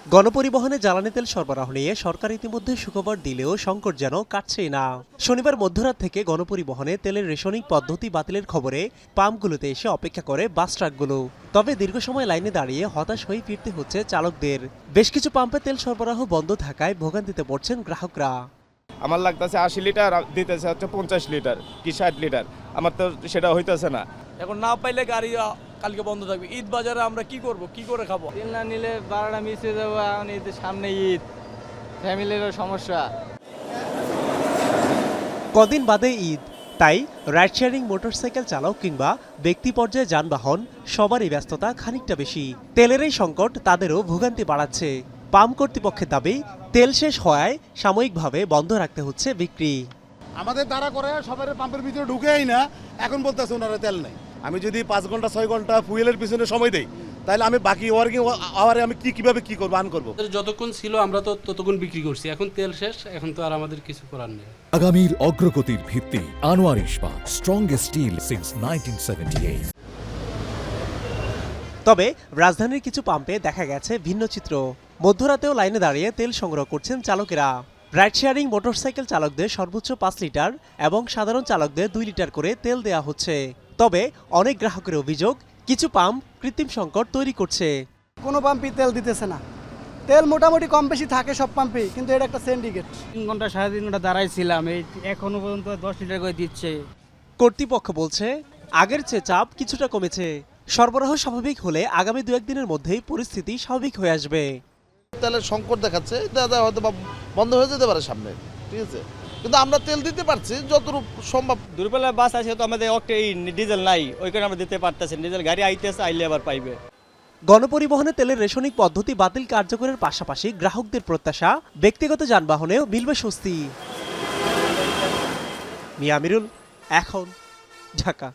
গণপরিবহনে জ্বালানি তেল সরবরাহ নিয়ে সরকার ইতিমধ্যে সুখবর দিলেও সংকট যেন কাটছেই না। শনিবার মধ্যরাত থেকে গণপরিবহনে তেলের রেশনিং পদ্ধতি বাতিলের খবরে পাম্পগুলোতে এসে অপেক্ষা করে বাস ট্রাকগুলো। তবে দীর্ঘ সময় লাইনে দাঁড়িয়ে হতাশ হয়ে ফিরতে হচ্ছে চালকদের। বেশ কিছু পাম্পে তেল সরবরাহ বন্ধ থাকায় ভোগান্তিতে পড়ছেন গ্রাহকরা। আমার লাগতেছে 80 লিটার, দিতেছে হচ্ছে 50 লিটার কি 60 লিটার। আমার তো সেটা হইতেছে না। এখন না পাইলে গাড়ি কালকে বন্ধ থাকবে। ঈদ বাজারে আমরা কি করব, কি করে খাবো? তেল না নিলে ভাড়াটা মিস হয়ে যাবো। এখন ঈদের সামনে ঈদ, ফ্যামিলিরও সমস্যা। কদিন বাদে ঈদ, তাই রাইড শেয়ারিং মোটরসাইকেল চালক কিংবা ব্যক্তি পর্যায়ে যানবাহন সবারই ব্যস্ততা খানিকটা বেশি। তেলের এই সংকট তাদেরও ভোগান্তি বাড়াচ্ছে। পাম্প কর্তৃপক্ষের দাবি, তেল শেষ হওয়ায় সাময়িকভাবে বন্ধ রাখতে হচ্ছে বিক্রি। আমাদের দ্বারা করে সবার পাম্পের ভিতরে ঢুকেই না, এখন বলতেছে ওনারা তেল নেই। আমি যদি 5 ঘন্টা 6 ঘন্টা ফুয়েলের পিছনে সময় দেই, তাহলে আমি বাকি ওয়ার্কিং আওয়ারে আমি কিভাবে কি করবো, আন করবো। যতক্ষণ ছিল আমরা তো ততক্ষণ বিক্রি করছি, এখন তেল শেষ, এখন তো আর আমাদের কিছু করার নেই। আগামীর অগ্রগতির ভিত্তি আনোয়ার ইস্পাত, স্ট্রংগেস্ট স্টিল সিন্স 1978। তবে রাজধানীর কিছু পাম্পে দেখা গেছে ভিন্ন চিত্র। মধ্যরাতেও লাইনে দাঁড়িয়ে তেল সংগ্রহ করছেন চালকেরা। রাইড শেয়ারিং মোটরসাইকেল চালকদের সর্বোচ্চ 5 লিটার এবং সাধারণ চালকদের 2 লিটার করে তেল দেয়া হচ্ছে। তবে অনেক গ্রাহকের অভিযোগ, কিছু পাম্প কৃত্রিম সংকট তৈরি করছে। কোনো পাম্পই তেল দিতেছে না। তেল মোটামুটি কম বেশি থাকে সব পাম্পেই, কিন্তু এটা একটা সিন্ডিকেট। 3 ঘন্টা 3.5 ঘন্টা দাঁড়াইছিলাম, এই এখনো পর্যন্ত 10 লিটার করে দিচ্ছে। কর্তৃপক্ষ বলছে, আগের চেয়ে চাপ কিছুটা কমেছে। সরবরাহ স্বাভাবিক হলে আগামী 2-1 দিনের মধ্যেই পরিস্থিতি স্বাভাবিক হয়ে আসবে। তেলের সংকট দেখাচ্ছে, দাদা হয়তো বন্ধ হয়ে যেতে পারে সামনে, ঠিক আছে, কিন্তু আমরা তেল দিতে পারছি যতটুকু সম্ভব। দুর্বলের বাস আছে তো আমাদের ডিজেল নাই, ওই কারণে আমরা দিতে পারতেছি। ডিজেল গাড়ি আইতেছে, আইলে আবার পাইবে। গণপরিবহনে তেলের রেশনিং পদ্ধতি বাতিল কার্যকরের পাশাপাশি গ্রাহকদের প্রত্যাশা, ব্যক্তিগত যানবাহনেও মিলবে স্বস্তি। মিয়া আমিরুল, এখন, ঢাকা।